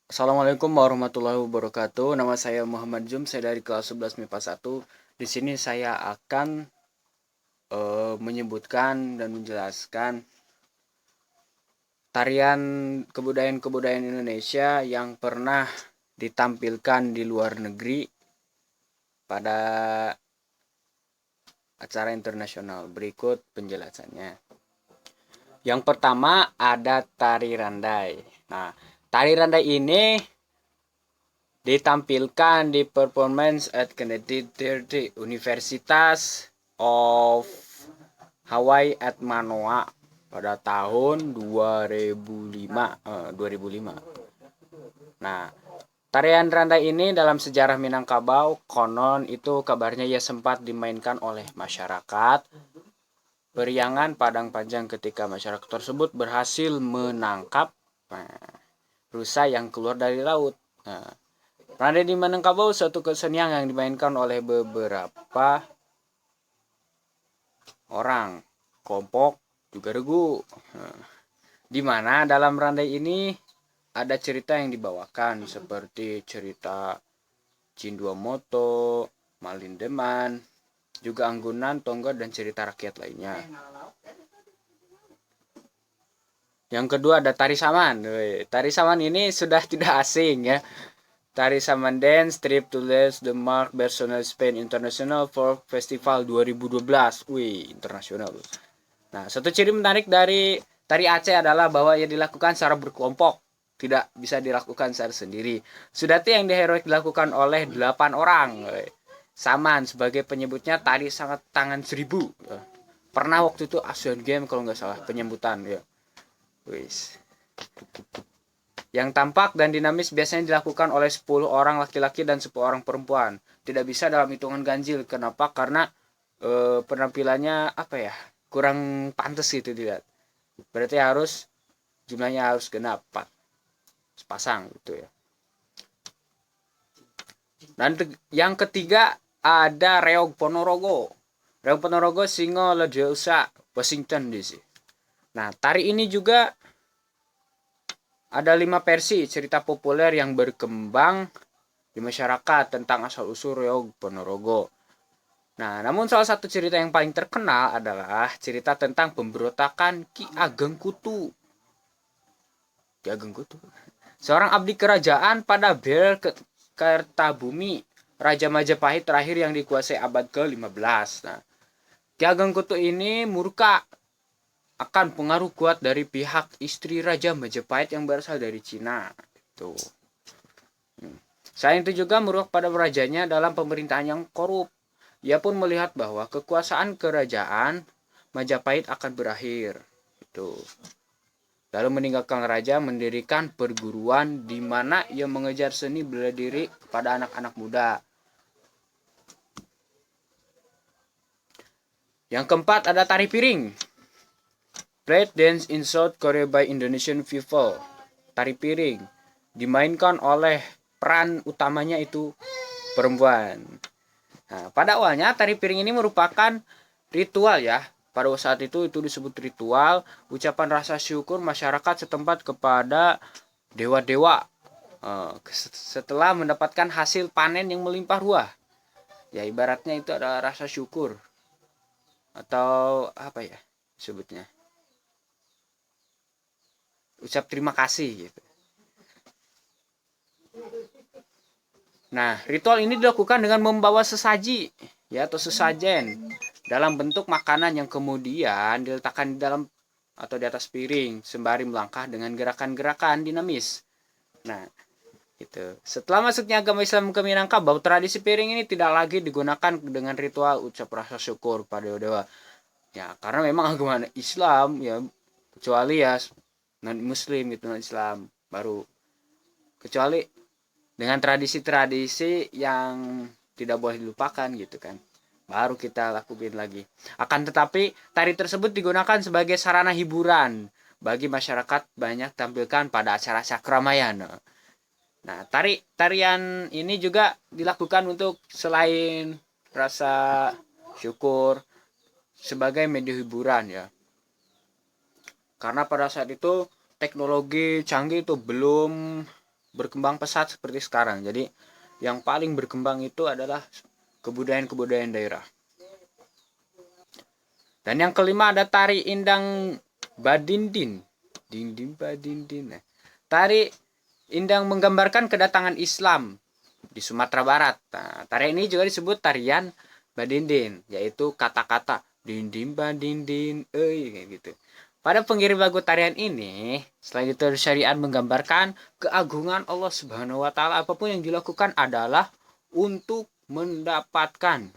Assalamualaikum warahmatullahi wabarakatuh. Nama saya Muhammad Jum, saya dari kelas 11 MIPA 1. Di sini saya akan menyebutkan dan menjelaskan tarian kebudayaan-kebudayaan Indonesia yang pernah ditampilkan di luar negeri pada acara internasional. Berikut penjelasannya. Yang pertama ada tari randai. Nah, tari randai ini ditampilkan di performance at Kennedy Universitas of Hawaii at Manoa pada tahun 2005. 2005. Nah, tarian rantai ini dalam sejarah Minangkabau konon itu kabarnya ia sempat dimainkan oleh masyarakat Periangan Padang Panjang ketika masyarakat tersebut berhasil menangkap rusa yang keluar dari laut. Nah, Rantai di Minangkabau suatu kesenian yang dimainkan oleh beberapa orang, kelompok, juga regu. Di mana dalam rantai ini ada cerita yang dibawakan seperti cerita Cindua Moto, Malindeman, juga Anggunan, Tonggor, dan cerita rakyat lainnya. Yang kedua ada Tari Saman. Tari Saman ini sudah tidak asing ya. Tari Saman Dance, Trip to Les the Mark Personal Spain International Folk Festival 2012. Wih, internasional. Nah, satu ciri menarik dari tari Aceh adalah bahwa ia dilakukan secara berkelompok. Tidak bisa dilakukan secara sendiri. Sudati yang diheroik dilakukan oleh 8 orang. Saman sebagai penyebutnya tari sangat tangan 1000. Pernah waktu itu Asian Games kalau nggak salah penyambutan ya. Wis. Yang tampak dan dinamis biasanya dilakukan oleh 10 orang laki-laki dan 10 orang perempuan. Tidak bisa dalam hitungan ganjil. Kenapa? Karena penampilannya apa ya? Kurang pantas gitu dilihat. Berarti jumlahnya harus genap 4 sepasang gitu ya. Dan yang ketiga ada Reog Ponorogo. Reog Ponorogo Singo Ledeusa Washington DC. Nah, tari ini juga ada 5 versi cerita populer yang berkembang di masyarakat tentang asal-usul Reog Ponorogo. Nah, namun salah satu cerita yang paling terkenal adalah cerita tentang pemberontakan Ki Ageng Kutu. Ki Ageng Kutu. Seorang abdi kerajaan pada Bel Kertabumi, Raja Majapahit terakhir yang dikuasai abad ke-15. Nah, Ki Ageng Kutu ini murka akan pengaruh kuat dari pihak istri Raja Majapahit yang berasal dari Cina. Tuh. Selain itu juga murka pada rajanya dalam pemerintahan yang korup. Ia pun melihat bahwa kekuasaan kerajaan Majapahit akan berakhir. Itu. Lalu meninggalkan raja, mendirikan perguruan di mana ia mengejar seni bela diri kepada anak-anak muda. Yang keempat ada tari piring. Break dance in South Korea by Indonesian people. Tari piring dimainkan oleh peran utamanya itu perempuan. Nah, pada awalnya tari piring ini merupakan ritual ya. Pada saat itu disebut ritual, ucapan rasa syukur masyarakat setempat kepada dewa-dewa setelah mendapatkan hasil panen yang melimpah ruah. Ya ibaratnya itu adalah rasa syukur atau apa ya sebutnya, ucap terima kasih gitu. Nah, ritual ini dilakukan dengan membawa sesaji ya atau sesajen dalam bentuk makanan yang kemudian diletakkan di dalam atau di atas piring sembari melangkah dengan gerakan-gerakan dinamis. Nah, itu. Setelah masuknya agama Islam ke Minangkabau, tradisi piring ini tidak lagi digunakan dengan ritual ucap rasa syukur pada dewa. Ya, karena memang agama Islam ya kecuali ya non muslim gitu non Islam baru kecuali dengan tradisi-tradisi yang tidak boleh dilupakan gitu kan baru kita lakuin lagi. Akan tetapi tari tersebut digunakan sebagai sarana hiburan bagi masyarakat banyak tampilkan pada acara-acara keramaian. Nah, tarian ini juga dilakukan untuk selain rasa syukur sebagai media hiburan ya. Karena pada saat itu teknologi canggih itu belum berkembang pesat seperti sekarang. Jadi yang paling berkembang itu adalah kebudayaan-kebudayaan daerah. Dan yang kelima ada tari Indang Badindin. Dinding Badindin. Tari Indang menggambarkan kedatangan Islam di Sumatera Barat. Nah, tarian ini juga disebut tarian Badindin, yaitu kata-kata dinding badindin, kayak gitu. Pada pengirim lagu tarian ini, selain itu syariat menggambarkan keagungan Allah Subhanahu wa taala, apapun yang dilakukan adalah untuk mendapatkan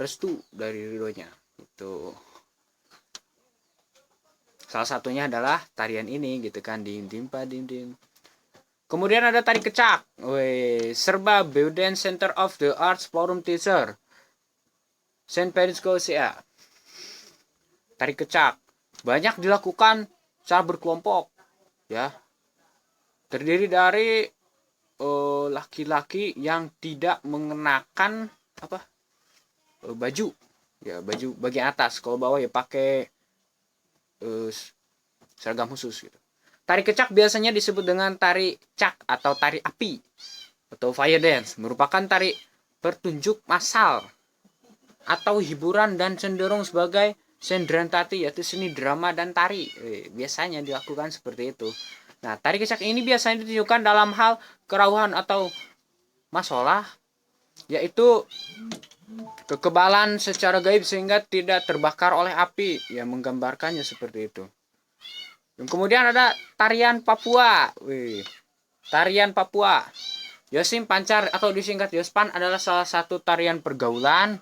restu dari ridhonya. Itu salah satunya adalah tarian ini gitu kan, dinding badindin. Kemudian ada tari kecak. Serba Beuden Center of the Arts Forum Teacher. Saint Petersburg CA. Tari kecak banyak dilakukan secara berkelompok, ya. Terdiri dari laki-laki yang tidak mengenakan baju, ya, baju bagian atas. Kalau bawah ya pakai seragam khusus gitu. Tari kecak biasanya disebut dengan tari cak atau tari api atau fire dance, merupakan tari pertunjuk massal atau hiburan dan cenderung sebagai sendrantati, yaitu seni drama dan tari. Biasanya dilakukan seperti itu. Nah, tari kecak ini biasanya ditunjukkan dalam hal kerauhan atau masalah, yaitu kekebalan secara gaib sehingga tidak terbakar oleh api, yang menggambarkannya seperti itu. Dan kemudian ada tarian Papua. Tarian Papua. Yosim Pancar atau disingkat Yospan adalah salah satu tarian pergaulan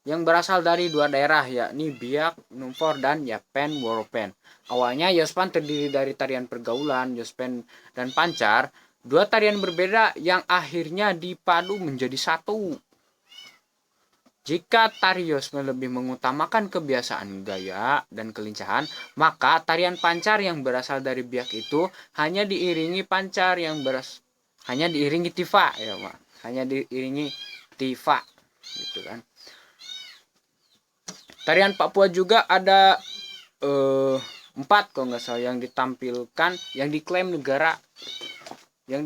yang berasal dari dua daerah, yakni Biak Numfor dan Yapen Woropen. Awalnya Yospan terdiri dari tarian pergaulan, Yospen dan Pancar, dua tarian berbeda yang akhirnya dipadu menjadi satu. Jika tari Yospan lebih mengutamakan kebiasaan gaya dan kelincahan, maka tarian Pancar yang berasal dari Biak itu hanya diiringi tifa, ya Pak. Hanya diiringi tifa, gitu kan. Tarian Papua juga ada 4 kalau nggak salah yang ditampilkan, yang diklaim negara, yang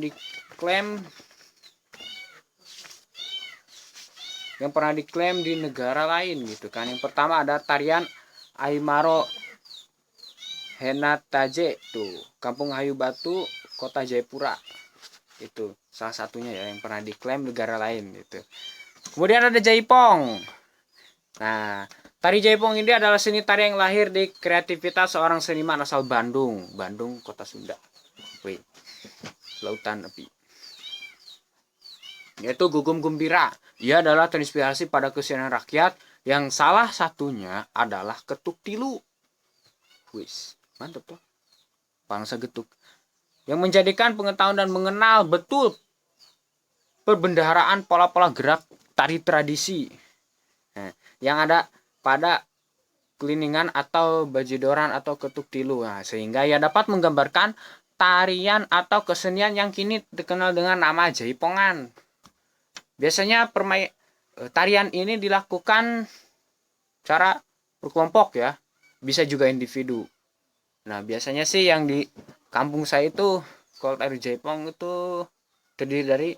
pernah diklaim di negara lain gitu kan. Yang pertama ada tarian Aymaro Henataje tuh, Kampung Hayu Batu, Kota Jayapura. Itu salah satunya ya yang pernah diklaim negara lain gitu. Kemudian ada Jaipong. Nah, tari Jaipong ini adalah seni tari yang lahir di kreativitas seorang seniman asal Bandung, kota Sunda. Lautan Api. Yaitu Gugum Gumbira. Ia adalah terinspirasi pada kesenian rakyat yang salah satunya adalah ketuk tilu. Wis, mantep tuh. Bangsa getuk. Yang menjadikan pengetahuan dan mengenal betul perbendaharaan pola-pola gerak tari tradisi. Nah, yang ada pada keliningan atau bajidoran atau ketuk tilu. Nah, sehingga ia dapat menggambarkan tarian atau kesenian yang kini dikenal dengan nama Jaipongan. Biasanya tarian ini dilakukan secara berkelompok ya, bisa juga individu. Nah, biasanya sih yang di kampung saya itu kalau tari Jaipong itu terdiri dari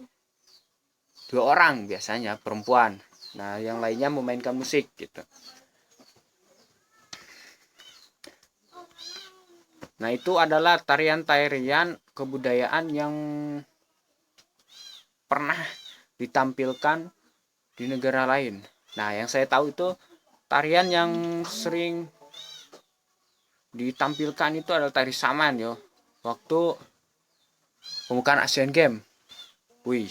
2 orang biasanya, perempuan. Nah, yang lainnya memainkan musik gitu. Nah, itu adalah tarian-tarian kebudayaan yang pernah ditampilkan di negara lain. Nah, yang saya tahu itu tarian yang sering ditampilkan itu adalah tari saman yo. Waktu pembukaan Asian Games. Wih,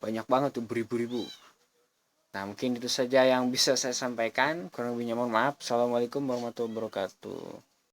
banyak banget tuh, beribu-ribu. Nah, mungkin itu saja yang bisa saya sampaikan. Kurang lebihnya mohon maaf. Assalamualaikum warahmatullahi wabarakatuh.